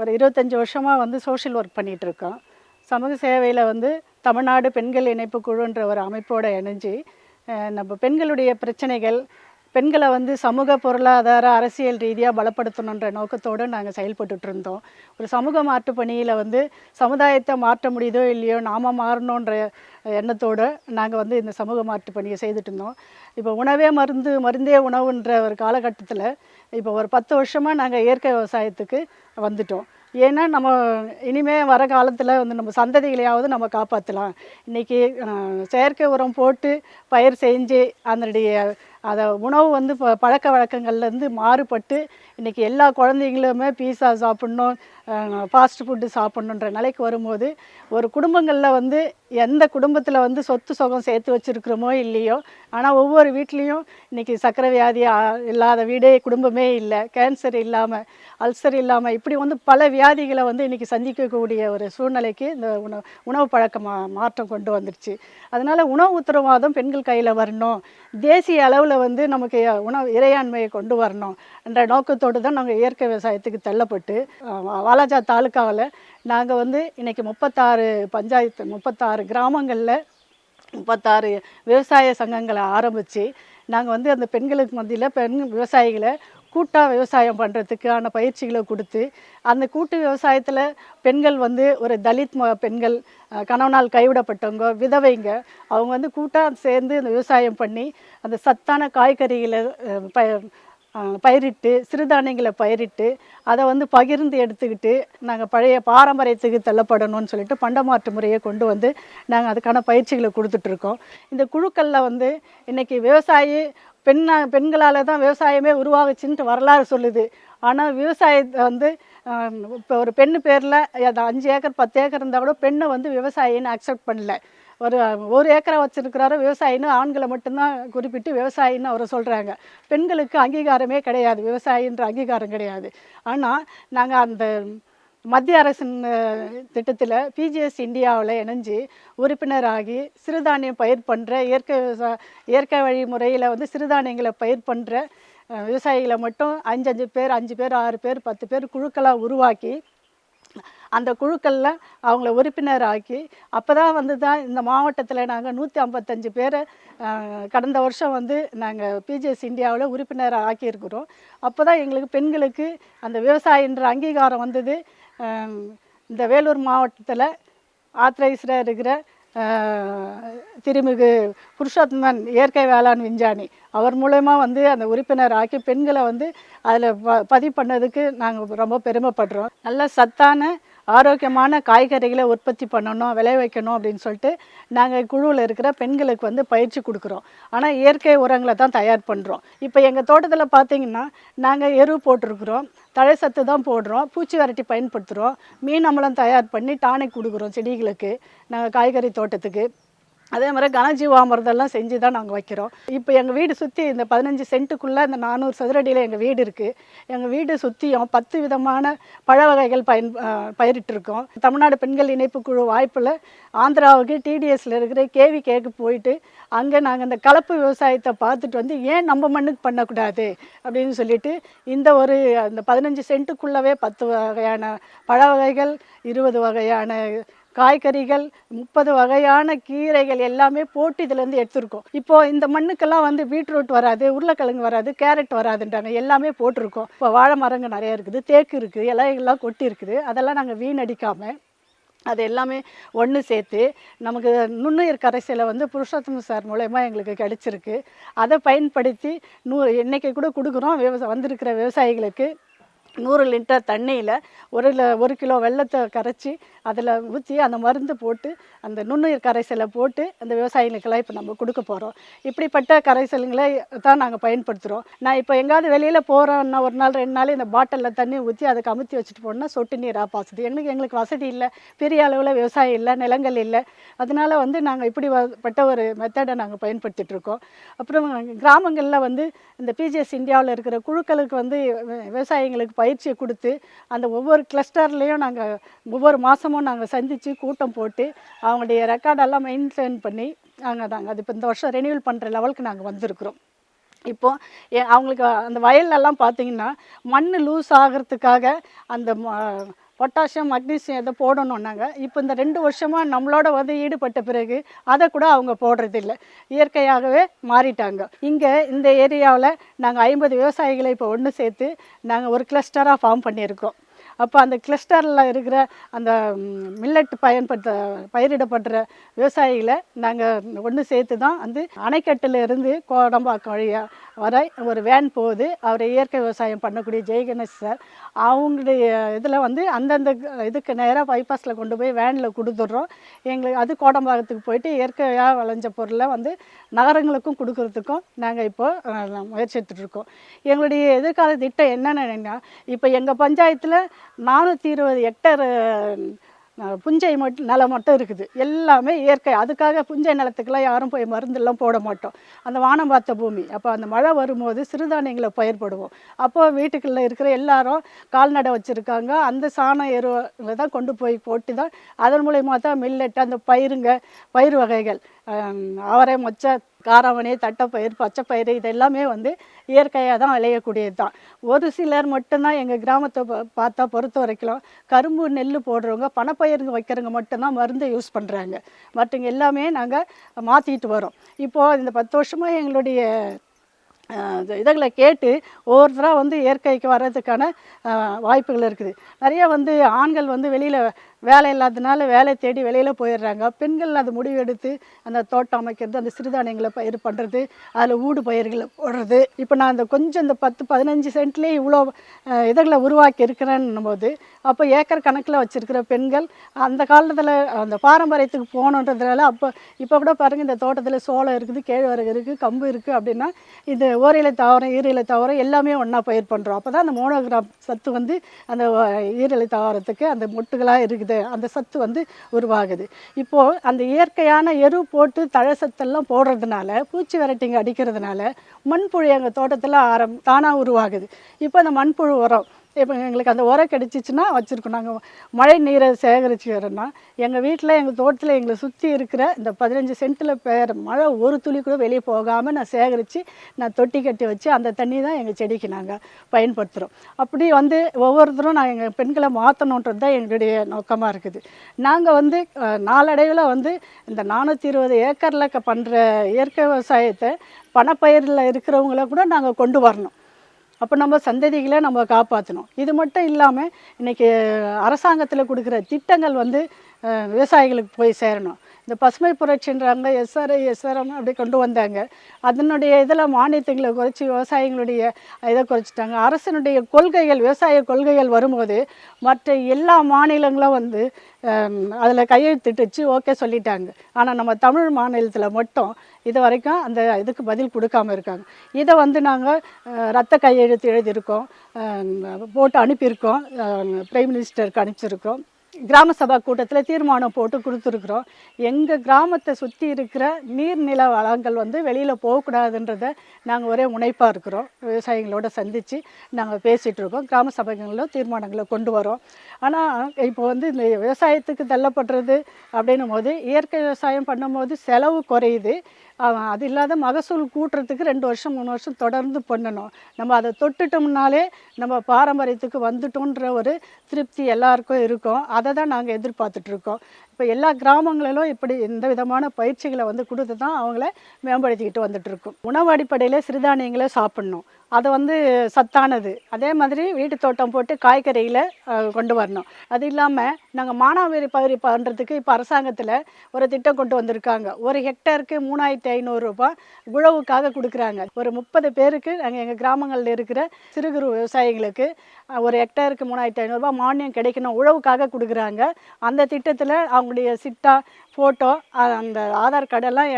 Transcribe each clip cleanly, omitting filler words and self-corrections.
ஒரு 25 வருஷமாக வந்து சோஷியல் ஒர்க் பண்ணிகிட்ருக்கோம். சமூக சேவையில் வந்து தமிழ்நாடு பெண்கள் இணைப்பு குழுன்ற ஒரு அமைப்போடு இணைஞ்சு நம்ம பெண்களுடைய பிரச்சனைகள், பெண்களை வந்து சமூக பொருளாதார அரசியல் ரீதியாக பலப்படுத்தணுன்ற நோக்கத்தோடு நாங்கள் செயல்பட்டுட்டு இருந்தோம். ஒரு சமூக மாற்று பணியில் வந்து சமுதாயத்தை மாற்ற முடியுதோ இல்லையோ நாம் மாறணுன்ற எண்ணத்தோடு நாங்கள் வந்து இந்த சமூக மாற்று பணியை செய்துட்டு இருந்தோம். இப்போ உணவே மருந்து, மருந்தே உணவுன்ற ஒரு காலகட்டத்தில் இப்போ ஒரு 10 வருஷமாக நாங்கள் இயற்கை விவசாயத்துக்கு வந்துட்டோம். ஏன்னா நம்ம இனிமேல் வர காலத்தில் வந்து நம்ம சந்ததிகளையாவது நம்ம காப்பாற்றலாம். இன்றைக்கி செயற்கை உரம் போட்டு பயிர் செஞ்சு அதனுடைய அதை உணவு வந்து பழக்க வழக்கங்கள்லேருந்து மாறுபட்டு இன்றைக்கி எல்லா குழந்தைங்களுமே பீஸா சாப்பிட்ணும், ஃபாஸ்ட் ஃபுட்டு சாப்பிட்ணுன்ற நிலைக்கு வரும்போது ஒரு குடும்பங்களில் வந்து எந்த குடும்பத்தில் வந்து சொத்து சுகம் சேர்த்து வச்சுருக்கிறோமோ இல்லையோ, ஆனால் ஒவ்வொரு வீட்லேயும் இன்றைக்கி சர்க்கரை வியாதி இல்லாத வீடே குடும்பமே இல்லை. கேன்சர் இல்லாமல், அல்சர் இல்லாமல், இப்படி வந்து பல வியாதிகளை வந்து இன்றைக்கி சந்திக்கக்கூடிய ஒரு சூழ்நிலைக்கு இந்த உணவு பழக்க மாற்றம் கொண்டு வந்துடுச்சு. அதனால் உணவு உத்தரவாதம் பெண்கள் கையில் வரணும், தேசிய அளவில் வந்து நமக்கு உணவு இறையாண்மையை கொண்டு வரணும் என்ற நோக்கத்தோடு தான் நாங்கள் இயற்கை விவசாயத்துக்கு தள்ளப்பட்டு வாலாஜா தாலுக்காவில் நாங்கள் வந்து இன்றைக்கி 36 பஞ்சாயத்து 36 கிராமங்களில் 36 விவசாய சங்கங்களை ஆரம்பித்து நாங்கள் வந்து அந்த பெண்களுக்கு மத்தியில் பெண் விவசாயிகளை கூட்டாக விவசாயம் பண்ணுறதுக்கான பயிற்சிகளை கொடுத்து, அந்த கூட்டு விவசாயத்தில் பெண்கள் வந்து ஒரு தலித் பெண்கள், கணவனால் கைவிடப்பட்டவங்க, விதவைங்க, அவங்க வந்து கூட்டாக சேர்ந்து அந்த விவசாயம் பண்ணி அந்த சத்தான காய்கறிகளை பயிரிட்டு, சிறுதானியங்களை பயிரிட்டு அதை வந்து பகிர்ந்து எடுத்துக்கிட்டு நாங்கள் பழைய பாரம்பரியத்துக்கு தள்ளப்படணும்னு சொல்லிட்டு பண்டமாற்று முறையை கொண்டு வந்து நாங்கள் அதுக்கான பயிற்சிகளை கொடுத்துட்ருக்கோம். இந்த குழுக்களில் வந்து இன்றைக்கி விவசாயி பெண்களால் தான் விவசாயமே உருவாகுச்சுன்ட்டு வரலாறு சொல்லுது. ஆனால் விவசாயத்தை வந்து இப்போ ஒரு பெண்ணு பேரில் அது 5 ஏக்கர் 10 ஏக்கர் இருந்தால் கூட பெண்ணை வந்து விவசாயின்னு அக்செப்ட் பண்ணல. ஒரு ஏக்கரை வச்சுருக்கிறாரு விவசாயின்னு, ஆண்களை மட்டும்தான் குறிப்பிட்டு விவசாயின்னு அவரை சொல்கிறாங்க. பெண்களுக்கு அங்கீகாரமே கிடையாது, விவசாயின்ற அங்கீகாரம் கிடையாது. ஆனால் நாங்கள் அந்த மத்திய அரசின் திட்டத்தில் பிஜிஎஸ் இந்தியாவில் இணைஞ்சு உறுப்பினராகி சிறுதானியம் பயிர் பண்ணுற இயற்கை வழி முறையில் வந்து சிறுதானியங்களை பயிர் பண்ணுற விவசாயிகளை மட்டும் 5 பேர் 6 பேர் 10 பேர் குழுக்களாக உருவாக்கி அந்த குழுக்களில் அவங்கள உறுப்பினராக்கி அப்போ தான் வந்து தான் இந்த மாவட்டத்தில் நாங்கள் 155 பேரை கடந்த வருஷம் வந்து நாங்கள் பிஜிஎஸ் இந்தியாவில் உறுப்பினராக ஆக்கியிருக்கிறோம். அப்போ தான் எங்களுக்கு பெண்களுக்கு அந்த விவசாயின்ற அங்கீகாரம் வந்தது. இந்த வேலூர் மாவட்டத்தில் ஆத்தரைஸ்டாக இருக்கிற திருமிகு புருஷோத்தமன் இயற்கை வேளாண் விஞ்ஞானி அவர் மூலமா வந்து அந்த உறுப்பினர் ஆக்கி பெண்களை வந்து அதில் பதிவு பண்ணதுக்கு நாங்கள் ரொம்ப பெருமைப்படுறோம். நல்ல சத்தான ஆரோக்கியமான காய்கறிகளை உற்பத்தி பண்ணணும், விளைவிக்கணும் அப்படின்னு சொல்லிட்டு நாங்கள் குழுவில் இருக்கிற பெண்களுக்கு வந்து பயிற்சி கொடுக்குறோம். ஆனால் இயற்கை உரங்களை தான் தயார் பண்ணுறோம். இப்போ எங்கள் தோட்டத்தில் பார்த்திங்கன்னா நாங்கள் எரு போட்டிருக்கிறோம், தழை சத்து தான் போடுறோம், பூச்சி விரட்டி பயன்படுத்துகிறோம், மீன் அமிலம் தயார் பண்ணி டானிக் கொடுக்குறோம் செடிகளுக்கு, நாங்கள் காய்கறி தோட்டத்துக்கு. அதே மாதிரி கனஜீவாமிரதெல்லாம் செஞ்சு தான் நாங்கள் வைக்கிறோம். இப்போ எங்கள் வீடு சுற்றி இந்த 15 சென்ட்டுக்குள்ளே இந்த 400 சதுரடியில் எங்கள் வீடு இருக்குது. எங்கள் வீடு சுற்றியும் 10 விதமான பழ வகைகள் பயிரிட்டிருக்கோம். தமிழ்நாடு பெண்கள் இணைப்பு குழு வாய்ப்பில் ஆந்திராவுக்கு டிடிஎஸில் இருக்கிற கேவிகேக்கு போயிட்டு அங்கே நாங்கள் இந்த கலப்பு விவசாயத்தை பார்த்துட்டு வந்து ஏன் நம்ம மண்ணுக்கு பண்ணக்கூடாது அப்படின்னு சொல்லிட்டு இந்த 15 சென்ட்டுக்குள்ளவே 10 வகையான பழ வகைகள், 20 வகையான காய்கறிகள், 30 வகையான கீரைகள் எல்லாமே போட்டு இதுலேருந்து எடுத்துருக்கோம். இப்போது இந்த மண்ணுக்கெல்லாம் வந்து பீட்ரூட் வராது, உருளைக்கிழங்கு வராது, கேரட் வராதுன்றாங்க, எல்லாமே போட்டிருக்கோம். இப்போ வாழை மரங்கள் நிறைய இருக்குது, தேக்கு இருக்குது, இலைகள்லாம் கொட்டி இருக்குது. அதெல்லாம் நாங்கள் வீணடிக்காமல் அது எல்லாமே ஒன்று சேர்த்து நமக்கு நுண்ணுயிர் கரைசலை வந்து புருஷோத்தம சார் மூலயமா எங்களுக்கு கிடச்சிருக்கு. அதை பயன்படுத்தி இன்றைக்கி கூட கொடுக்குறோம். வந்திருக்கிற விவசாயிகளுக்கு 100 லிட்டர் தண்ணியில் 1 கிலோ வெல்லத்தை கரைச்சி அதில் ஊற்றி அந்த மருந்து போட்டு அந்த நுண்ணுயிர் கரைசலை போட்டு அந்த விவசாயிகளுக்கெல்லாம் இப்போ நம்ம கொடுக்க போகிறோம். இப்படிப்பட்ட கரைசல்களை தான் நாங்கள் பயன்படுத்துகிறோம். நான் இப்போ எங்கேயாவது வெளியில் போகிறோன்னா 1 நாள் 2 நாள் இந்த பாட்டிலில் தண்ணி ஊற்றி அதை கமுத்தி வச்சுட்டு போனால் சொட்டு நீராக பாசுது. எங்களுக்கு வசதி இல்லை, பெரிய அளவில் விவசாயம் இல்லை, நிலங்கள் இல்லை. அதனால் வந்து நாங்கள் இப்படிப்பட்ட ஒரு மெத்தடை நாங்கள் பயன்படுத்திகிட்ருக்கோம். அப்புறம் கிராமங்களில் வந்து இந்த பிஜிஎஸ் இந்தியாவில் இருக்கிற குழுக்களுக்கு வந்து விவசாயிகளுக்கு பயிற்சியை கொடுத்து அந்த ஒவ்வொரு கிளஸ்டர்லேயும் நாங்கள் ஒவ்வொரு மாதமும் நாங்கள் சந்தித்து கூட்டம் போட்டு அவங்களுடைய ரெக்கார்டெல்லாம் மெயின்டைன் பண்ணி நாங்கள் அது இப்போ இந்த வருஷம் ரெனியூவல் பண்ணுற லெவலுக்கு நாங்கள் வந்திருக்கிறோம். இப்போது அவங்களுக்கு அந்த வயல்லலாம் பார்த்திங்கன்னா மண் லூஸ் ஆகிறதுக்காக அந்த பொட்டாசியம் மக்னீசியம் எதை போடணுன்னாங்க. இப்போ இந்த 2 வருஷமாக நம்மளோட வந்து ஈடுபட்ட பிறகு அதை கூட அவங்க போடுறதில்ல. இயற்கையாகவே மாறிட்டாங்க. இங்கே இந்த ஏரியாவில் நாங்கள் 50 விவசாயிகளை இப்போ ஒன்று சேர்த்து நாங்கள் ஒரு கிளஸ்டராக ஃபார்ம் பண்ணியிருக்கோம். அப்போ அந்த கிளஸ்டரில் இருக்கிற அந்த மில்லட் பயிரிடப்படுற விவசாயிகளை நாங்கள் ஒன்று சேர்த்து தான் வந்து அணைக்கட்டில் இருந்து கோடம்பாக்கம் வழியாக வரை ஒரு வேன் போகுது. அவர் இயற்கை விவசாயம் பண்ணக்கூடிய ஜெயகணேஷ் சார், அவங்களுடைய இதில் வந்து அந்தந்த இதுக்கு நேராக பைபாஸில் கொண்டு போய் வேனில் கொடுத்துட்றோம். எங்களுக்கு அது கோடம்பாக்கத்துக்கு போயிட்டு இயற்கையாக விளைஞ்ச பொருளை வந்து நகரங்களுக்கும் கொடுக்கறதுக்கும் நாங்கள் இப்போது முயற்சி எடுத்துகிட்ருக்கோம். எங்களுடைய எதிர்கால திட்டம் என்னென்னா, இப்போ எங்கள் பஞ்சாயத்தில் 420 ஹெக்டேர் புஞ்சை நிலம் மட்டும் இருக்குது. எல்லாமே இயற்கை. அதுக்காக புஞ்சை நிலத்துக்கெல்லாம் யாரும் போய் மருந்தெல்லாம் போட மாட்டோம். அந்த வானம் பார்த்த பூமி. அப்போ அந்த மழை வரும்போது சிறுதானியங்களை பயிர்படுவோம். அப்போது வீட்டுக்குள்ளே இருக்கிற எல்லாரும் கால்நடை வச்சுருக்காங்க. அந்த சாண எருவை தான் கொண்டு போய் போட்டு தான் அதன் மூலயமா தான் மில்லட், அந்த பயிர் வகைகள், அவரை, மொச்சை, காராமணி, தட்டைப்பயிர், பச்சைப்பயிறு, இது எல்லாமே வந்து இயற்கையாக தான் விளையக்கூடியது தான். ஒரு சிலர் மட்டும்தான் எங்கள் கிராமத்தை பார்த்தா பொறுத்த வரைக்கும் கரும்பு, நெல் போடுறவங்க, பணப்பயிறுங்க வைக்கிறவங்க மட்டும்தான் மருந்து யூஸ் பண்ணுறாங்க. மற்றவங்க எல்லாமே நாங்கள் மாற்றிட்டு வரோம். இப்போது இந்த 10 வருஷமாக எங்களுடைய இதுகளை கேட்டு ஒவ்வொருத்தராக வந்து இயற்கைக்கு வர்றதுக்கான வாய்ப்புகள் இருக்குது. நிறைய வந்து ஆண்கள் வந்து வெளியில் வேலை இல்லாததுனால வேலை தேடி வெளியில் போயிடுறாங்க. பெண்கள் அது முடிவெடுத்து அந்த தோட்டம் அமைக்கிறது, அந்த சிறுதானியங்களை பயிர் பண்ணுறது, அதில் ஊடு பயிர்களை போடுறது. இப்போ நான் இந்த கொஞ்சம் இந்த 10-15 சென்ட்லேயே இவ்வளோ இதுகளை உருவாக்கி இருக்கிறேன்னும் போது, அப்போ ஏக்கர் கணக்கில் வச்சுருக்கிற பெண்கள் அந்த காலத்தில் அந்த பாரம்பரியத்துக்கு போகணுன்றதுனால இப்போ கூட பாருங்கள், இந்த தோட்டத்தில் சோளம் இருக்குது, கேழ்வரகு இருக்குது, கம்பு இருக்குது. அப்படின்னா இது ஓரிலை தாவரம், ஈரிலை தாவரம் எல்லாமே ஒன்றா பயிர் பண்ணுறோம். அப்போ தான் அந்த மோனோகிராம் சத்து வந்து அந்த ஈரிலை தாவரத்துக்கு அந்த மொட்டுகளாக இருக்குது, அந்த சத்து வந்து உருவாகுது. இப்போது அந்த இயற்கையான எரு போட்டு தழை சத்தெல்லாம் போடுறதுனால, பூச்சி விரட்டிங்க அடிக்கிறதுனால மண்புழு எங்கள் தோட்டத்தில் தானாக உருவாகுது. இப்போ அந்த மண்புழு உரம், இப்போ எங்களுக்கு அந்த உரம் கிடச்சிச்சின்னா வச்சுருக்கோம். நாங்கள் மழை நீரை சேகரிச்சுக்கிறோன்னா எங்கள் வீட்டில், எங்கள் தோட்டத்தில், எங்களை சுற்றி இருக்கிற இந்த 15 சென்ட்டில் பெய்கிற மழை ஒரு துளி கூட வெளியே போகாமல் நான் சேகரித்து நான் தொட்டி கட்டி வச்சு அந்த தண்ணி தான் எங்கள் செடிக்கு நாங்கள் பயன்படுத்துகிறோம். அப்படி வந்து ஒவ்வொருத்தரும் நான் எங்கள் பெண்களை மாற்றணுன்றது தான் எங்களுடைய நோக்கமாக இருக்குது. நாங்கள் வந்து நாளடைவில் வந்து இந்த 420 ஏக்கரில் பண்ணுற இயற்கை விவசாயத்தை பணப்பயிரில் இருக்கிறவங்கள கூட நாங்கள் கொண்டு வரணும். அப்போ நம்ம சந்ததிகளை நம்ம காப்பாற்றணும். இது மட்டும் இல்லாமல் இன்றைக்கி அரசாங்கத்தில் கொடுக்குற திட்டங்கள் வந்து விவசாயிகளுக்கு போய் சேரணும். இந்த பசுமை புரட்சின்றாங்க, எஸ்ஆர்எம் அப்படி கொண்டு வந்தாங்க. அதனுடைய இதில் மானியத்துங்களை குறைச்சி விவசாயிகளுடைய இதை குறைச்சிட்டாங்க. அரசினுடைய கொள்கைகள், விவசாய கொள்கைகள் வரும்போது மற்ற எல்லா மாநிலங்களும் வந்து அதில் கையெழுத்திட்டுச்சு, ஓகே சொல்லிட்டாங்க. ஆனால் நம்ம தமிழ் மாநிலத்தில் மட்டும் இது வரைக்கும் அந்த இதுக்கு பதில் கொடுக்காமல் இருக்காங்க. இதை வந்து நாங்கள் ரத்த கையெழுத்து எழுதியிருக்கோம், போட்டு அனுப்பியிருக்கோம், பிரைம் மினிஸ்டருக்கு அனுப்பிச்சிருக்கோம். கிராம சபா கூட்டத்தில் தீர்மானம் போட்டு கொடுத்துருக்குறோம். எங்கள் கிராமத்தை சுற்றி இருக்கிற நீர்நில வளங்கள் வந்து வெளியில் போகக்கூடாதுன்றதை நாங்கள் ஒரே முனைப்பாக இருக்கிறோம். விவசாயிகளோடு சந்தித்து நாங்கள் பேசிகிட்ருக்கோம். கிராம சபைகளில் தீர்மானங்களை கொண்டு வரோம். ஆனால் இப்போ வந்து இந்த விவசாயத்துக்கு தள்ளப்படுறது அப்படின்னும் போது, இயற்கை விவசாயம் பண்ணும்போது செலவு குறையுது. அது இல்லாத மகசூல் கூட்டுறதுக்கு 2 வருஷம் 3 வருஷம் தொடர்ந்து பண்ணணும். நம்ம அதை தொட்டுட்டோம்னாலே நம்ம பாரம்பரியத்துக்கு வந்துட்டோன்ற ஒரு திருப்தி எல்லாருக்கும் இருக்கும். அதை தான் நாங்கள் எதிர்பார்த்துட்ருக்கோம். இப்போ எல்லா கிராமங்களிலும் இப்படி இந்த விதமான பயிற்சிகளை வந்து கொடுத்து தான் அவங்கள மேம்படுத்திக்கிட்டு வந்துட்டுருக்கோம். உணவு அடிப்படையில் சிறுதானியங்களை சாப்பிட்ணும், அது வந்து சத்தானது. அதே மாதிரி வீட்டு தோட்டம் போட்டு காய்கறிகளை கொண்டு வரணும். அது இல்லாமல் நாங்கள் மானாவாரி பயிர் பண்ணுறதுக்கு இப்போ அரசாங்கத்தில் ஒரு திட்டம் கொண்டு வந்திருக்காங்க. ஒரு ஹெக்டேருக்கு 3500 ரூபாய் உழவுக்காக கொடுக்குறாங்க. ஒரு 30 பேருக்கு நாங்கள் எங்கள் கிராமங்களில் இருக்கிற சிறு குறு விவசாயிகளுக்கு ஒரு ஹெக்டேருக்கு 3500 ரூபாய் மானியம் கிடைக்கணும், உழவுக்காக கொடுக்குறாங்க. அந்த திட்டத்தில் அவங்களுடைய சிட்டா, ஃபோட்டோ, அந்த ஆதார் கார்டெல்லாம்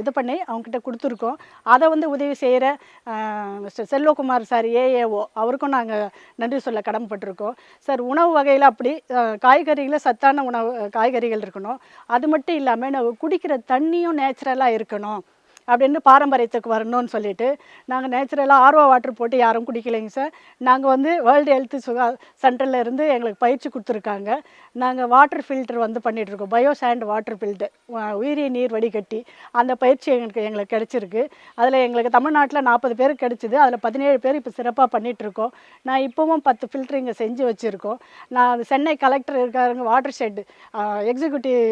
இது பண்ணி அவங்ககிட்ட கொடுத்துருக்கோம். அதை வந்து உதவி செய்கிற மிஸ்டர் செல்வகுமார் சார், ஏஏஓ, அவருக்கும் நாங்கள் நன்றி சொல்ல கடமைப்பட்டிருக்கோம். சார், உணவு வகையில் அப்படி காய்கறிகளில் சத்தான காய்கறிகள் இருக்கணும். அது மட்டும் இல்லாமல் நம்ம குடிக்கிற தண்ணியும் நேச்சுரலாக இருக்கணும். அப்படின்னு பாரம்பரியத்துக்கு வரணும்னு சொல்லிட்டு நாங்கள் நேச்சுரலாக ஆர்ஓ வாட்டர் போட்டு யாரும் குடிக்கலைங்க சார். நாங்கள் வந்து வேர்ல்டு ஹெல்த் சென்டரில் இருந்து எங்களுக்கு பயிற்சி கொடுத்துருக்காங்க. நாங்கள் வாட்டர் ஃபில்டர் வந்து பண்ணிகிட்ருக்கோம், பயோ சாண்ட் வாட்டர் ஃபில்டர், உயிரி நீர் வடிகட்டி. அந்த பயிற்சி எங்களுக்கு கிடச்சிருக்கு. அதில் எங்களுக்கு தமிழ்நாட்டில் 40 பேருக்கு கிடச்சிது. அதில் 17 பேர் இப்போ சிறப்பாக பண்ணிகிட்ருக்கோம். நான் இப்போவும் 10 ஃபில்டர் இங்கே செஞ்சு வச்சுருக்கோம். நான் சென்னை கலெக்டர் இருக்காருங்க, வாட்டர் ஷெட் எக்ஸிக்யூட்டிவ்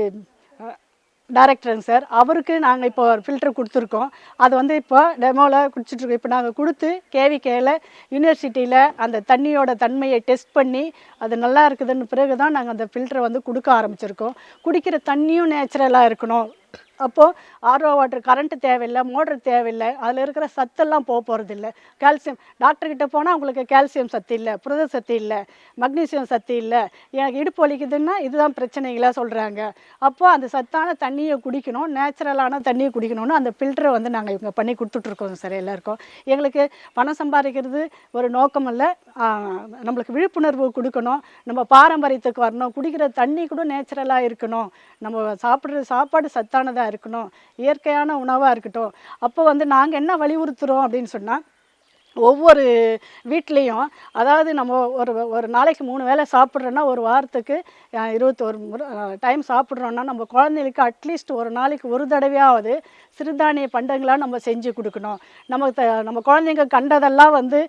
டைரக்டருங்க சார், அவருக்கு நாங்கள் இப்போ ஒரு ஃபில்டர் கொடுத்துருக்கோம். அது வந்து இப்போ டெமோவில் குடிச்சிட்ருக்கோம். இப்போ நாங்கள் கொடுத்து கேவிகேயில் யூனிவர்சிட்டியில் அந்த தண்ணியோட தன்மையை டெஸ்ட் பண்ணி அது நல்லா இருக்குதுன்னு பிறகு தான் நாங்கள் அந்த ஃபில்டரை வந்து கொடுக்க ஆரம்பிச்சிருக்கோம். குடிக்கிற தண்ணியும் நேச்சுரலாக இருக்கணும். அப்போது ஆர்ஓ வாட்டர் கரண்ட்டு தேவையில்லை, மோட்ரு தேவையில்லை, அதில் இருக்கிற சத்தெல்லாம் போகிறதில்ல. கால்சியம் டாக்டர்கிட்ட போனால் உங்களுக்கு கால்சியம் சத்து இல்லை, புரத சத்து இல்லை, மக்னீசியம் சத்து இல்லை, எனக்கு இடுப்பு வலிக்குதுன்னா இதுதான் பிரச்சனைகளாக சொல்கிறாங்க. அப்போது அந்த சத்தான தண்ணியை குடிக்கணும், நேச்சுரலான தண்ணியை குடிக்கணும்னு அந்த ஃபில்டரை வந்து நாங்கள் இவங்க பண்ணி கொடுத்துட்ருக்கோம் சார் எல்லாருக்கும். எங்களுக்கு பணம் சம்பாதிக்கிறது ஒரு நோக்கம் இல்லை, நம்மளுக்கு விழிப்புணர்வு கொடுக்கணும், நம்ம பாரம்பரியத்துக்கு வரணும், குடிக்கிற தண்ணி கூட நேச்சுரலாக இருக்கணும், நம்ம சாப்பிட்ற சாப்பாடு சத்தானதாக இருக்கணும், இயற்கையான உணவாக இருக்கட்டும். அப்போ வந்து நாங்கள் என்ன வலியுறுத்துகிறோம் அப்படின்னு சொன்னால், ஒவ்வொரு வீட்லேயும், அதாவது நம்ம ஒரு நாளைக்கு 3 வேளை சாப்பிட்றோன்னா ஒரு வாரத்துக்கு 21 முறை டைம் சாப்பிட்றோன்னா நம்ம குழந்தைகளுக்கு அட்லீஸ்ட் ஒரு நாளைக்கு ஒரு தடவையாவது சிறுதானிய பண்டங்களாக நம்ம செஞ்சு கொடுக்கணும். நம்ம குழந்தைங்க கண்டதெல்லாம் வந்து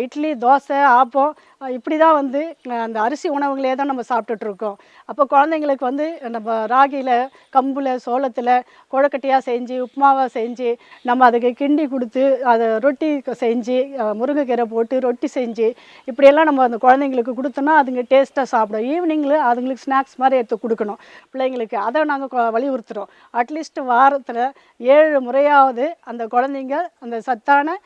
இட்லி, தோசை, ஆப்பம் இப்படி தான் வந்து அந்த அரிசி உணவுகளே தான் நம்ம சாப்பிட்டுட்ருக்கோம். அப்போ குழந்தைங்களுக்கு வந்து நம்ம ராகியில், கம்பில், சோளத்தில் கொழக்கட்டையாக செஞ்சு, உப்புமாவாக செஞ்சு, நம்ம அதுக்கு கிண்டி கொடுத்து அதை ரொட்டி செஞ்சு, முருங்கைக்கீரை போட்டு ரொட்டி செஞ்சு இப்படியெல்லாம் நம்ம அந்த குழந்தைங்களுக்கு கொடுத்தோன்னா அதுங்க டேஸ்ட்டாக சாப்பிடும். ஈவினிங்கில் அதுங்களுக்கு ஸ்நாக்ஸ் மாதிரி எடுத்து கொடுக்கணும் பிள்ளைங்களுக்கு. அதை நாங்கள் வலியுறுத்துகிறோம். அட்லீஸ்ட் வாரத்தில் 7 முறையாவது அந்த குழந்தைங்க அந்த சத்தான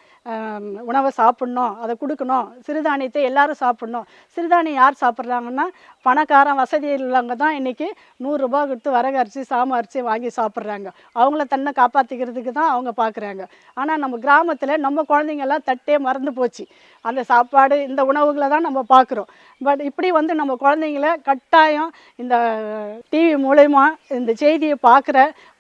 உணவை சாப்பிட்ணும், அதை கொடுக்கணும். சிறுதானியத்தை எல்லோரும் சாப்பிட்ணும். சிறுதானியம் யார் சாப்பிட்றாங்கன்னா பணக்காரன் வசதி உள்ளவங்க தான் இன்றைக்கி 100 ரூபா கொடுத்து வரகு அரிசி, சாம அரிசி வாங்கி சாப்பிட்றாங்க. அவங்கள தன்னை காப்பாற்றிக்கிறதுக்கு தான் அவங்க பார்க்குறாங்க. ஆனால் நம்ம கிராமத்தில் நம்ம குழந்தைங்கள்லாம் தட்டே மறந்து போச்சு. அந்த சாப்பாடு இந்த உணவுகளை தான் நம்ம பார்க்குறோம். பட் இப்படி வந்து நம்ம குழந்தைங்கள கட்டாயம் இந்த டிவி மூலயமா இந்த செய்தியை பார்க்குற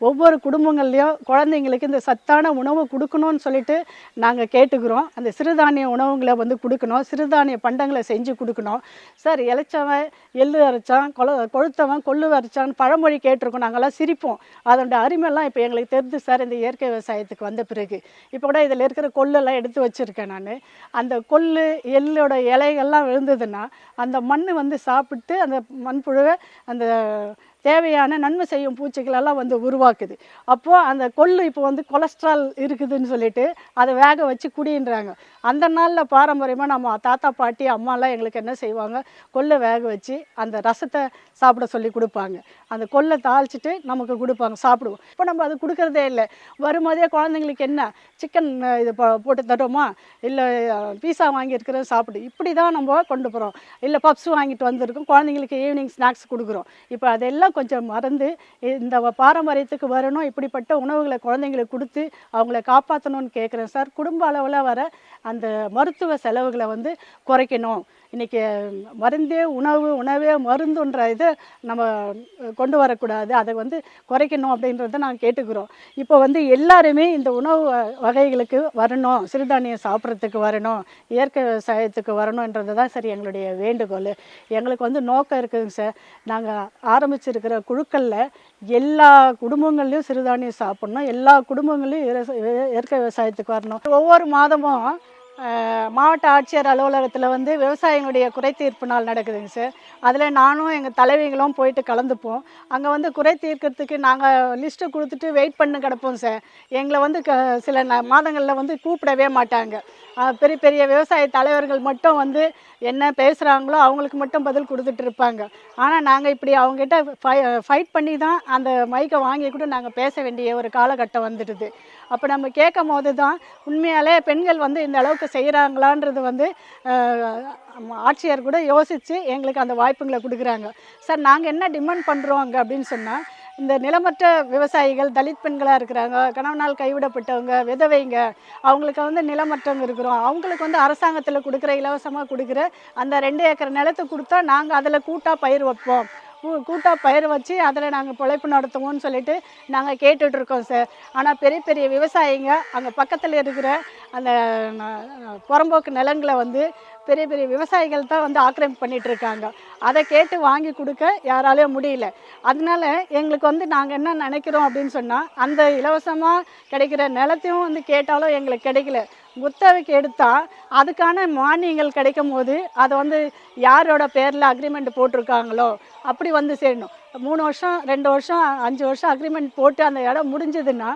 ஒவ்வொரு குடும்பங்கள்லேயும் குழந்தைங்களுக்கு இந்த சத்தான உணவு கொடுக்கணும்னு சொல்லிட்டு நாங்கள் கேட்டுக்கிறோம். அந்த சிறுதானிய உணவுகளை வந்து கொடுக்கணும், சிறுதானிய பண்டங்களை செஞ்சு கொடுக்கணும். சார், இளைச்சவன் எள்ளு அரைச்சான், கொழுத்தவன் கொள்ளு அரைச்சான்னு பழமொழி கேட்டிருக்கோம். நாங்கள்லாம் சிரிப்போம். அதோட அருமையெல்லாம் இப்போ எங்களுக்கு தெரிஞ்சு சார் இந்த இயற்கை விவசாயத்துக்கு வந்த பிறகு. இப்போ கூட இதில் இருக்கிற கொள்ளெல்லாம் எடுத்து வச்சுருக்கேன் நான். அந்த கொள்ளு, எள்ளோட இலைகள்லாம் விழுந்ததுன்னா அந்த மண் வந்து சாப்பிட்டு அந்த மண்புழுவை அந்த தேவையான நன்மை செய்யும் பூச்சிகளெல்லாம் வந்து உருவாக்குது. அப்போது அந்த கொள்ளு இப்போ வந்து கொலஸ்ட்ரால் இருக்குதுன்னு சொல்லிட்டு அதை வேக வச்சு குடின்றாங்க. அந்த நாளில் பாரம்பரியமாக நம்ம தாத்தா, பாட்டி, அம்மாலாம் எங்களுக்கு என்ன செய்வாங்க, கொள்ளை வேக வச்சு அந்த ரசத்தை சாப்பிட சொல்லி கொடுப்பாங்க. அந்த கொள்ளை தாளிச்சிட்டு நமக்கு கொடுப்பாங்க, சாப்பிடுவோம். இப்போ நம்ம அது கொடுக்குறதே இல்லை. வரும்போதே குழந்தைங்களுக்கு என்ன சிக்கன் இது போட்டு தருவோமா, இல்லை பீஸா வாங்கியிருக்கிற சாப்பிடு, இப்படி தான் நம்ம கொண்டு போகிறோம். இல்லை பப்ஸ் வாங்கிட்டு வந்திருக்கோம், குழந்தைங்களுக்கு ஈவினிங் ஸ்நாக்ஸ் கொடுக்குறோம். இப்போ அதெல்லாம் கொஞ்சம் மறந்து இந்த பாரம்பரியத்துக்கு வரணும், இப்படிப்பட்ட உணவுகளை குழந்தைங்களுக்கு கொடுத்து அவங்கள காப்பாற்றணும்னு கேட்குறேன் சார். குடும்ப அளவில் வர அந்த மருத்துவ செலவுகளை வந்து குறைக்கணும். இன்றைக்கி மருந்தே உணவு, உணவே மருந்துன்ற இதை நம்ம கொண்டு வரக்கூடாது, அதை வந்து குறைக்கணும் அப்படின்றத நாங்கள் கேட்டுக்கிறோம். இப்போ வந்து எல்லாருமே இந்த உணவு வகைகளுக்கு வரணும், சிறுதானியம் சாப்பிட்றதுக்கு வரணும், இயற்கை விவசாயத்துக்கு வரணுன்றது தான் சார் எங்களுடைய வேண்டுகோள். எங்களுக்கு வந்து நோக்கம் இருக்குதுங்க சார். நாங்கள் ஆரம்பிச்சிருக்கிற குழுக்களில் எல்லா குடும்பங்கள்லையும் சிறுதானியம் சாப்பிட்ணும், எல்லா குடும்பங்களையும் இயற்கை விவசாயத்துக்கு வரணும். ஒவ்வொரு மாதமும் மாவட்ட ஆட்சியர் அலுவலகத்தில் வந்து விவசாயிகளுடைய குறை தீர்ப்பு நாள் நடக்குதுங்க சார். அதில் நானும் எங்கள் தலைவிகளும் போயிட்டு கலந்துப்போம். அங்கே வந்து குறை தீர்க்கிறதுக்கு நாங்கள் லிஸ்ட்டு கொடுத்துட்டு வெயிட் பண்ணி கிடப்போம் சார். எங்களை வந்து சில மாதங்களில் வந்து கூப்பிடவே மாட்டாங்க. பெரிய பெரிய விவசாய தலைவர்கள் மட்டும் வந்து என்ன பேசுகிறாங்களோ அவங்களுக்கு மட்டும் பதில் கொடுத்துட்டு இருப்பாங்க. ஆனால் நாங்கள் இப்படி அவங்ககிட்ட ஃபைட் பண்ணி தான் அந்த மைக்கை வாங்கி கூட நாங்கள் பேச வேண்டிய ஒரு காலகட்டம் வந்துடுது. அப்போ நம்ம கேட்கும் போது தான் உண்மையாலே பெண்கள் வந்து இந்த அளவுக்கு செய்கிறாங்களான்றது வந்து ஆட்சியர் கூட யோசித்து எங்களுக்கு அந்த வாய்ப்புகளை கொடுக்குறாங்க. சார், நாங்கள் என்ன டிமாண்ட் பண்ணுறோம் அங்கே அப்படின்னு சொன்னால், இந்த நிலமற்ற விவசாயிகள், தலித் பெண்களாக இருக்கிறாங்க, கணவனால் கைவிடப்பட்டவங்க, விதவைங்க, அவங்களுக்கு வந்து நிலமற்றவங்க இருக்கிறோம். அவங்களுக்கு வந்து அரசாங்கத்தில் கொடுக்குற இலவசமாக கொடுக்குற அந்த 2 ஏக்கர் நிலத்தை கொடுத்தா நாங்கள் அதில் கூட்டாக பயிர் வைப்போம். கூட்டாக பயிர் வச்சு அதில் நாங்கள் பிழைப்பு நடத்துவோம்னு சொல்லிட்டு நாங்கள் கேட்டுட்ருக்கோம் சார். ஆனால் பெரிய பெரிய விவசாயிங்க அங்கே பக்கத்தில் இருக்கிற அந்த புறம்போக்கு நிலங்களை வந்து பெரிய பெரிய விவசாயிகள் தான் வந்து ஆக்கிரமிப்பு பண்ணிகிட்டு இருக்காங்க. அதை கேட்டு வாங்கி கொடுக்க யாராலையும் முடியல. அதனால எங்களுக்கு வந்து நாங்கள் என்ன நினைக்கிறோம் அப்படின்னு சொன்னால், அந்த இலவசமாக கிடைக்கிற நிலத்தையும் வந்து கேட்டாலும் எங்களுக்கு கிடைக்கல. குத்தகைக்கு எடுத்தால் அதுக்கான மானியங்கள் கிடைக்கும் போது அதை வந்து யாரோட பேரில் அக்ரிமெண்ட் போட்டிருக்காங்களோ அப்படி வந்து சேரணும். 3 வருஷம் 2 வருஷம் 5 வருஷம் அக்ரிமெண்ட் போட்டு அந்த இடம் முடிஞ்சதுன்னா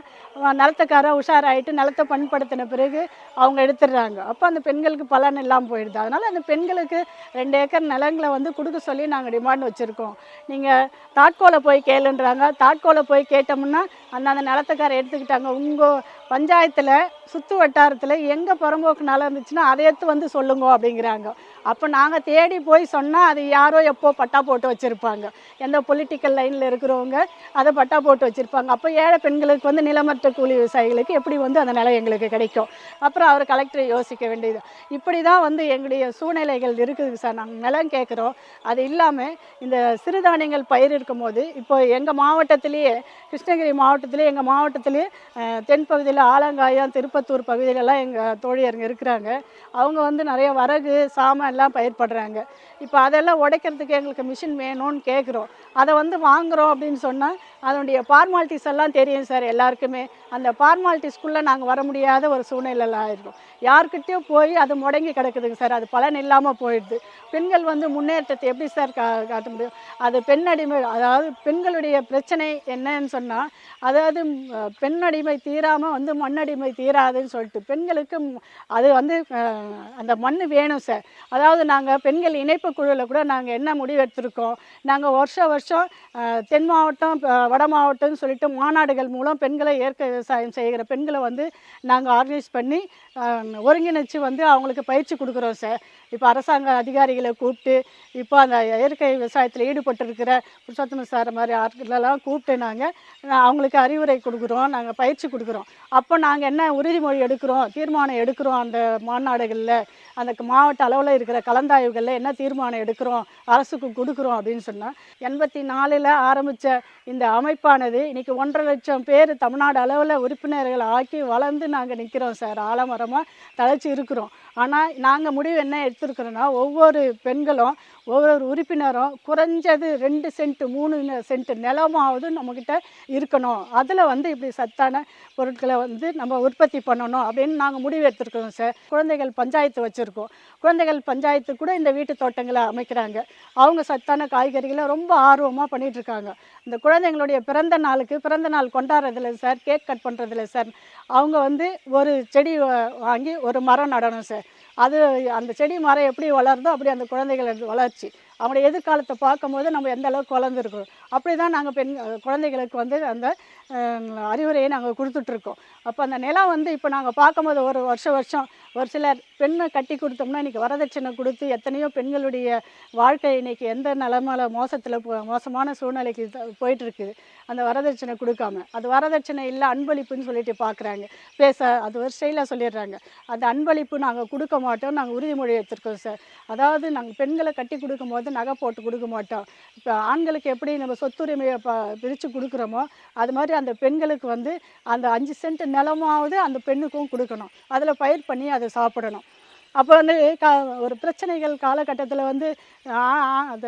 நிலத்துக்கார உஷாராயிட்டு நிலத்தை பண்படுத்தின பிறகு அவங்க எடுத்துடுறாங்க. அப்போ அந்த பெண்களுக்கு பலன் இல்லாமல் போயிடுது. அதனால் அந்த பெண்களுக்கு 2 ஏக்கர் நிலங்களை வந்து கொடுக்க சொல்லி நாங்கள் டிமாண்ட் வச்சுருக்கோம். நீங்கள் தாட்கோலை போய் கேளுன்றாங்க. தாட்கோலை போய் கேட்டோம்னா அந்த நிலத்துக்கார எடுத்துக்கிட்டாங்க. உங்கள் பஞ்சாயத்தில் சுற்று வட்டாரத்தில் எங்கே புறம்போக்கு நிலம் இருந்துச்சுன்னா அதை எடுத்து வந்து சொல்லுங்க அப்படிங்கிறாங்க. அப்போ நாங்கள் தேடி போய் சொன்னால் அது யாரோ எப்போ பட்டா போட்டு வச்சுருப்பாங்க. எந்த பொலிட்டிக்கல் லைனில் இருக்கிறவங்க அதை பட்டா போட்டு வச்சுருப்பாங்க. அப்போ ஏழை பெண்களுக்கு வந்து நிலமற்ற கூலி விவசாயிகளுக்கு எப்படி வந்து அந்த நிலம் எங்களுக்கு கிடைக்கும்? அப்புறம் அவர் கலெக்டரை யோசிக்க வேண்டியது. இப்படி தான் வந்து எங்களுடைய சூழ்நிலைகள் இருக்குது சார். நாங்கள் நிலம் கேட்குறோம். அது இல்லாமல் இந்த சிறுதானியங்கள் பயிர் இருக்கும்போது இப்போ எங்கள் மாவட்டத்திலேயே, கிருஷ்ணகிரி மாவட்டத்திலே, எங்கள் மாவட்டத்திலே தென்பகுதியில் ஆலங்காயம், திருப்பத்தூர் பகுதியிலலாம் எங்கள் தோழியருங்க இருக்கிறாங்க. அவங்க வந்து நிறைய வரகு, சாமை எல்லாம் பயிர்படுறாங்க. இப்போ அதெல்லாம் உடைக்கிறதுக்கு எங்களுக்கு மிஷின் வேணும்னு கேட்குறோம். அதை வந்து வாங்குகிறோம் அப்படின்னு சொன்னால் அதனுடைய ஃபார்மாலிட்டிஸ் எல்லாம் தெரியும் சார் எல்லாருக்குமே. அந்த ஃபார்மாலிட்டிஸ்குள்ளே நாங்கள் வர முடியாத ஒரு சூழ்நிலையில் ஆகிருக்கும். யார்கிட்டையும் போய் அது முடங்கி கிடக்குதுங்க சார். அது பலன் இல்லாமல் போயிடுது. பெண்கள் வந்து முன்னேற்றத்தை எப்படி சார் காட்ட முடியும்? அது பெண்ணடிமை, அதாவது பெண்களுடைய பிரச்சனை என்னன்னு சொன்னால், அதாவது பெண்ணடிமை தீராமல் வந்து மண்ணடிமை தீராதுன்னு சொல்லிட்டு பெண்களுக்கு அது வந்து அந்த மண் வேணும் சார். அதாவது நாங்கள் பெண்கள் இணைப்பு குழுவில் கூட நாங்கள் என்ன முடிவு எடுத்திருக்கோம், நாங்கள் வருஷம் தென் மாவட்டம், வட மாவட்டம்னு சொல்லிட்டு மாநாடுகள் மூலம் பெண்களை இயற்கை விவசாயம் செய்கிற பெண்களை வந்து நாங்கள் ஆர்கனைஸ் பண்ணி ஒருங்கிணைச்சு வந்து அவங்களுக்கு பயிற்சி கொடுக்குறோம் சார். இப்போ அரசாங்க அதிகாரிகளை கூப்பிட்டு இப்போ அந்த இயற்கை விவசாயத்தில் ஈடுபட்டிருக்கிற புருஷோத்தம சார் மாதிரி ஆட்களெல்லாம் கூப்பிட்டு நாங்கள் அவங்களுக்கு அறிவுரை கொடுக்குறோம், நாங்கள் பயிற்சி கொடுக்குறோம். அப்போ நாங்கள் என்ன உறுதிமொழி எடுக்கிறோம், தீர்மானம் எடுக்கிறோம், அந்த மாநாடுகளில் அந்த மாவட்ட அளவில் இருக்கிற கலந்தாய்வுகளில் என்ன தீர்மானம் எடுக்கிறோம், அரசுக்கு கொடுக்குறோம் அப்படின்னு சொன்னால், 84ல் ஆரம்பித்த இந்த அமைப்பானது இன்றைக்கி 1.5 லட்சம் பேர் தமிழ்நாடு அளவில் உறுப்பினர்கள் ஆக்கி வளர்ந்து நாங்கள் நிற்கிறோம் சார். ஆலமரமாக தழைச்சி இருக்கிறோம். ஆனால் நாங்கள் முடிவு என்ன எடுத்துருக்குறோன்னா, ஒவ்வொரு பெண்களும் ஒவ்வொரு உறுப்பினரும் குறைஞ்சது 2 சென்ட் 3 சென்ட் நிலமாவது நம்மக்கிட்ட இருக்கணும். அதில் வந்து இப்படி சத்தான பொருட்களை வந்து நம்ம உற்பத்தி பண்ணணும் அப்படின்னு நாங்கள் முடிவு எடுத்துருக்கோம் சார். குழந்தைகள் பஞ்சாயத்து வச்சுருக்கோம். குழந்தைகள் பஞ்சாயத்து கூட இந்த வீட்டு தோட்டங்களை அமைக்கிறாங்க. அவங்க சத்தான காய்கறிகளை ரொம்ப ஆர்வமாக பண்ணிகிட்ருக்காங்க. இந்த குழந்தைங்களுடைய பிறந்த நாள் கொண்டாடுறதில்ல சார், கேக் கட் பண்ணுறதில்ல சார். அவங்க வந்து ஒரு செடி வாங்கி ஒரு மரம் நடணும் சார். அது அந்த செடி மரம் எப்படி வளருதோ அப்படி அந்த குழந்தைகள் வளர்ச்சி அவங்களுடைய எதிர்காலத்தை பார்க்கும்போது நம்ம எந்த அளவுக்கு வளர்ந்துருக்கோம். அப்படி தான் நாங்கள் குழந்தைகளுக்கு வந்து அந்த அறிவுரையை நாங்கள் கொடுத்துட்ருக்கோம். அப்போ அந்த நிலம் வந்து இப்போ நாங்கள் பார்க்கும்போது ஒரு வருஷம் ஒரு சிலர் பெண்ணை கட்டி கொடுத்தோம்னா இன்றைக்கி வரதட்சணை கொடுத்து எத்தனையோ பெண்களுடைய வாழ்க்கை இன்றைக்கி எந்த நிலமையில மோசமான சூழ்நிலைக்கு போயிட்டுருக்குது. அந்த வரதட்சணை கொடுக்காம, அது வரதட்சணை இல்லை அன்பளிப்புன்னு சொல்லிட்டு பார்க்குறாங்க, அது ஒரு ஸ்டைலாக சொல்லிடுறாங்க. அந்த அன்பளிப்பு நாங்கள் கொடுக்க மாட்டோம், நாங்கள் உறுதிமொழி எடுத்துருக்கோம் சார். அதாவது நாங்கள் பெண்களை கட்டி கொடுக்கும் போது நகை போட்டு கொடுக்க மாட்டோம். இப்போ ஆண்களுக்கு எப்படி நம்ம சொத்துரிமையை பிரித்து கொடுக்குறோமோ அது மாதிரி அந்த பெண்களுக்கு வந்து அந்த 5 சென்ட் நிலமாவது அந்த பெண்ணுக்கும் கொடுக்கணும். அதில் பயிர் பண்ணி அதை சாப்பிடணும். அப்போ வந்து ஒரு பிரச்சனைகள் காலகட்டத்தில் வந்து அந்த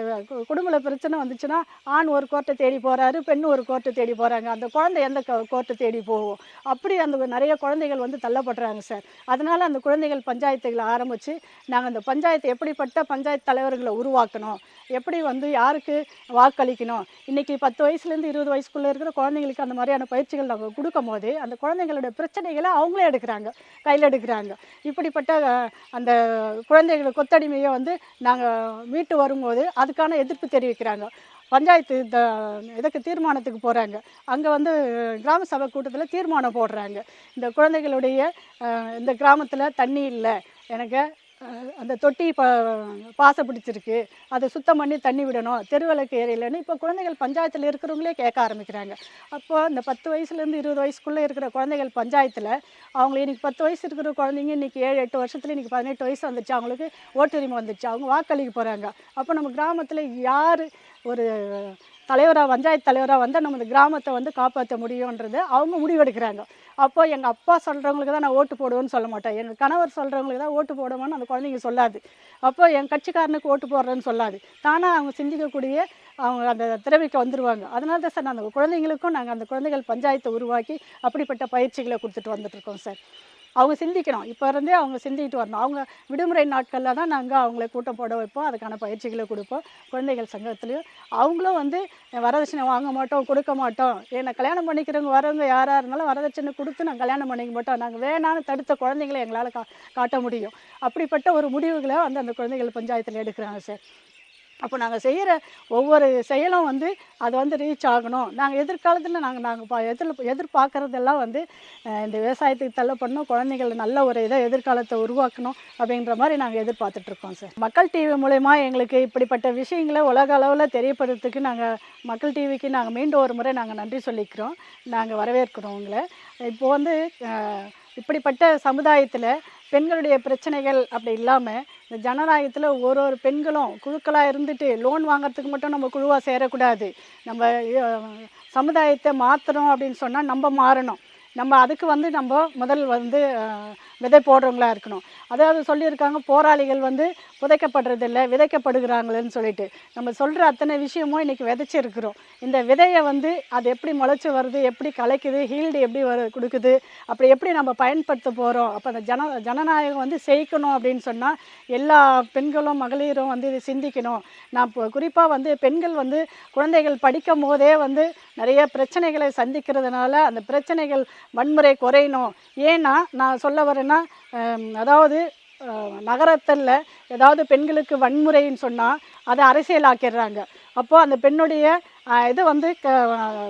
குடும்பத்தில் பிரச்சனை வந்துச்சுன்னா ஆண் ஒரு கோர்ட்டை தேடி போகிறாரு, பெண் ஒரு கோர்ட்டை தேடி போகிறாங்க. அந்த குழந்தை எந்த கோர்ட்டை தேடி போகும்? அப்படி அந்த நிறைய குழந்தைகள் வந்து தள்ளப்படுறாங்க சார். அதனால் அந்த குழந்தைகள் பஞ்சாயத்துகளை ஆரம்பித்து நாங்கள் அந்த பஞ்சாயத்து எப்படிப்பட்ட பஞ்சாயத்து தலைவர்களை உருவாக்கணும், எப்படி வந்து யாருக்கு வாக்களிக்கணும். இன்றைக்கி 10 வயசுலேருந்து 20 வயசுக்குள்ளே இருக்கிற குழந்தைங்களுக்கு அந்த மாதிரியான பயிற்சிகள் நாங்கள் கொடுக்கும் போது அந்த குழந்தைங்களோட பிரச்சனைகளை அவங்களே கையில் எடுக்கிறாங்க. இப்படிப்பட்ட அந்த குழந்தைகள் கொத்தடிமையை வந்து நாங்கள் மீட்டு வரும்போது அதுக்கான எதிர்ப்பு தெரிவிக்கிறாங்க. பஞ்சாயத்து இதுக்கு தீர்மானத்துக்கு போகிறாங்க. அங்கே வந்து கிராம சபை கூட்டத்தில் தீர்மானம் போடுறாங்க. இந்த குழந்தைகளுடைய இந்த கிராமத்தில் தண்ணி இல்லை, எனக்கு அந்த தொட்டி பாசை பிடிச்சிருக்கு, அதை சுத்தம் பண்ணி தண்ணி விடணும், தெருவிளக்கு எரியலைன்னு இப்போ குழந்தைகள் பஞ்சாயத்தில் இருக்கிறவங்களே கேட்க ஆரம்பிக்கிறாங்க. அப்போ இந்த 10 வயசுலேருந்து 20 வயசுக்குள்ளே இருக்கிற குழந்தைகள் பஞ்சாயத்தில் அவங்க இன்றைக்கி 10 வயசு இருக்கிற குழந்தைங்க இன்றைக்கி 7-8 வருஷத்துல இன்றைக்கி 18 வயசு வந்துச்சு, அவங்களுக்கு ஓட்டுரிமை வந்துச்சு, அவங்க வாக்களிக்க போகிறாங்க. அப்போ நம்ம கிராமத்தில் யார் ஒரு தலைவராக பஞ்சாயத்து தலைவராக வந்தால் நம்ம இந்த கிராமத்தை வந்து காப்பாற்ற முடியுன்றதை அவங்க முடிவெடுக்கிறாங்க. அப்போ எங்கள் அப்பா சொல்கிறவங்களுக்கு தான் நான் ஓட்டு போடுவேன்னு சொல்ல மாட்டேன், எங்கள் கணவர் சொல்கிறவங்களுக்கு தான் ஓட்டு போடுவேன்னு அந்த குழந்தைங்க சொல்லாது. அப்போ என் கட்சிக்காரனுக்கு ஓட்டு போடுறேன்னு சொல்லாது. தானாக அவங்க சிந்திக்கக்கூடிய அவங்க அந்த திறமைக்கு வந்துடுவாங்க. அதனால தான் சார் அந்த குழந்தைங்களுக்கும் நாங்கள் அந்த குழந்தைகள் பஞ்சாயத்தை உருவாக்கி அப்படிப்பட்ட பயிற்சிகளை கொடுத்துட்டு வந்துட்டுருக்கோம் சார். அவங்க சிந்திக்கணும், இப்போ இருந்தே அவங்க சிந்திக்கிட்டு வரணும். அவங்க விடுமுறை நாட்களில் தான் நாங்கள் அவங்களை கூட்டம் போட வைப்போம், அதுக்கான பயிற்சிகளை கொடுப்போம். குழந்தைகள் சங்கத்துலேயும் அவங்களும் வந்து வரதட்சணை வாங்க மாட்டோம், கொடுக்க மாட்டோம், ஏன்னா கல்யாணம் பண்ணிக்கிறவங்க வரவங்க யாராக இருந்தாலும் வரதட்சணை கொடுத்து நாங்கள் கல்யாணம் பண்ணிக்க மாட்டோம், நாங்கள் வேணான்னு தடுத்த குழந்தைங்களை எங்களால் காட்ட முடியும். அப்படிப்பட்ட ஒரு முடிவுகளை வந்து அந்த குழந்தைகள் பஞ்சாயத்தில் எடுக்கிறாங்க சார். அப்போ நாங்கள் செய்கிற ஒவ்வொரு செயலும் வந்து அது வந்து ரீச் ஆகணும். நாங்கள் எதிர்காலத்தில் நாங்கள் எதிர்பார்க்குறதெல்லாம் வந்து இந்த விவசாயத்துக்கு தள்ளப்படணும், குழந்தைகள் நல்ல ஒரு எதிர்காலத்தை உருவாக்கணும் அப்படின்ற மாதிரி நாங்கள் எதிர்பார்த்துட்ருக்கோம் சார். மக்கள் டிவி மூலயமா எங்களுக்கு இப்படிப்பட்ட விஷயங்களை உலக அளவில் தெரியப்படுறதுக்கு நாங்கள் மக்கள் டிவிக்கு நாங்கள் மீண்டும் ஒரு முறை நாங்கள் நன்றி சொல்லிக்கிறோம், நாங்கள் வரவேற்கிறோம் உங்களை. இப்போ வந்து இப்படிப்பட்ட சமுதாயத்தில் பெண்களுடைய பிரச்சனைகள் அப்படி இல்லாமல் இந்த ஜனநாயகத்தில் ஒரு பெண்களும் குழுக்களாக இருந்துட்டு லோன் வாங்கிறதுக்கு மட்டும் நம்ம குழுவாக சேரக்கூடாது. நம்ம சமுதாயத்தை மாற்றணும் அப்படின்னு சொன்னால் நம்ம மாறணும். நம்ம அதுக்கு வந்து நம்ம முதல் வந்து விதை போடுறவங்களா இருக்கணும். அதாவது சொல்லியிருக்காங்க, போராளிகள் வந்து புதைக்கப்படுறதில்லை, விதைக்கப்படுகிறாங்களேன்னு சொல்லிட்டு. நம்ம சொல்கிற அத்தனை விஷயமும் இன்றைக்கி விதைச்சிருக்கிறோம். இந்த விதையை வந்து அது எப்படி முளைச்சி வருது, எப்படி கலைக்குது, ஹீல்டு எப்படி கொடுக்குது, அப்படி எப்படி நம்ம பயன்படுத்த போகிறோம். அப்போ அந்த ஜனநாயகம் வந்து செய்யணும் அப்படின்னு சொன்னால் எல்லா பெண்களும் மகளிரும் வந்து இதை சிந்திக்கணும். நான் இப்போ குறிப்பாக வந்து பெண்கள் வந்து குழந்தைகள் படிக்கும் போதே வந்து நிறைய பிரச்சனைகளை சந்திக்கிறதுனால அந்த பிரச்சனைகள் வன்முறை குறையணும். ஏன்னா நான் சொல்ல வரேன்னா, அதாவது நகரத்தில் ஏதாவது பெண்களுக்கு வன்முறைன்னு சொன்னால் அதை அரசியலாக்கிடுறாங்க. அப்போது அந்த பெண்ணுடைய இது வந்து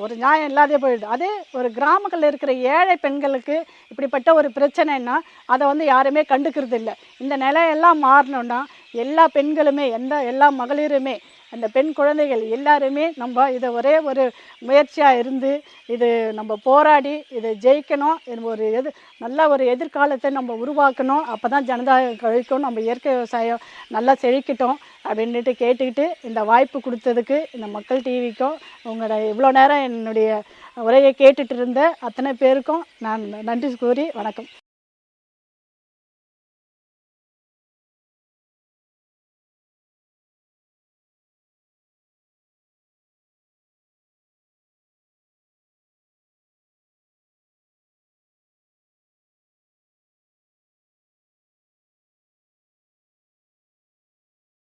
ஒரு நியாயம் இல்லாதே போயிடுது. அதே ஒரு கிராமங்களில் இருக்கிற ஏழை பெண்களுக்கு இப்படிப்பட்ட ஒரு பிரச்சனைன்னா அதை வந்து யாருமே கண்டுக்கிறது இல்லை. இந்த நிலையெல்லாம் மாறணுன்னா எல்லா பெண்களுமே எல்லா மகளிருமே அந்த பெண் குழந்தைகள் எல்லாருமே நம்ம இதை ஒரே ஒரு முயற்சியாக இருந்து இது நம்ம போராடி இதை ஜெயிக்கணும். இது நல்ல ஒரு எதிர்காலத்தை நம்ம உருவாக்கணும். அப்போ தான் ஜனநாயகம் கழிக்கும், நம்ம இயற்கை விவசாயம் நல்லா செழிக்கட்டும் அப்படின்ட்டு கேட்டுக்கிட்டு இந்த வாய்ப்பு கொடுத்ததுக்கு இந்த மக்கள் டிவிக்கும் உங்களோட இவ்வளோ நேரம் என்னுடைய உரையை கேட்டுட்டு இருந்த அத்தனை பேருக்கும் நான் நன்றி கூறி வணக்கம்.